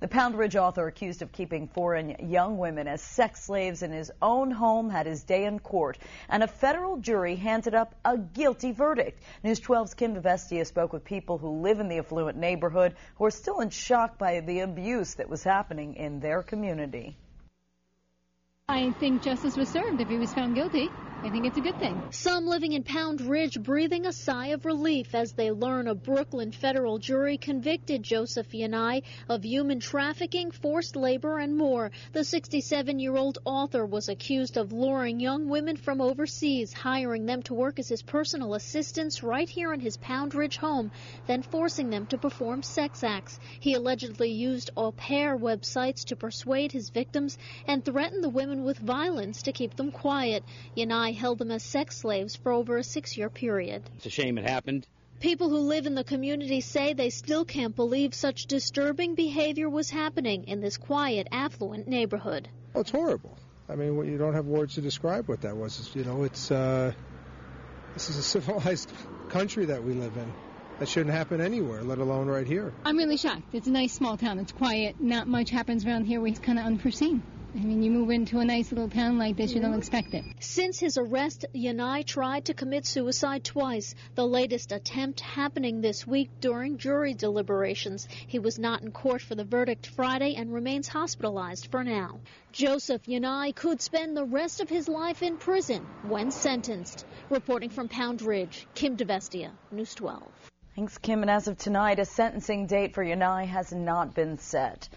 The Pound Ridge author accused of keeping foreign young women as sex slaves in his own home had his day in court, and a federal jury handed up a guilty verdict. News 12's Kim DeVestia spoke with people who live in the affluent neighborhood who are still in shock by the abuse that was happening in their community. I think justice was served if he was found guilty. I think it's a good thing. Some living in Pound Ridge breathing a sigh of relief as they learn a Brooklyn federal jury convicted Joseph Yanai of human trafficking, forced labor, and more. The 67-year-old author was accused of luring young women from overseas, hiring them to work as his personal assistants right here in his Pound Ridge home, then forcing them to perform sex acts. He allegedly used au pair websites to persuade his victims and threatened the women with violence to keep them quiet. Yanai held them as sex slaves for over a 6-year period. It's a shame it happened. People who live in the community say they still can't believe such disturbing behavior was happening in this quiet, affluent neighborhood. Oh, it's horrible. I mean, you don't have words to describe what that was. You know, this is a civilized country that we live in. That shouldn't happen anywhere, let alone right here. I'm really shocked. It's a nice small town. It's quiet. Not much happens around here. It's kind of unforeseen. I mean, you move into a nice little town like this, you don't expect it. Since his arrest, Yanai tried to commit suicide twice, the latest attempt happening this week during jury deliberations. He was not in court for the verdict Friday and remains hospitalized for now. Joseph Yanai could spend the rest of his life in prison when sentenced. Reporting from Pound Ridge, Kim DeVestia, News 12. Thanks, Kim. And as of tonight, a sentencing date for Yanai has not been set.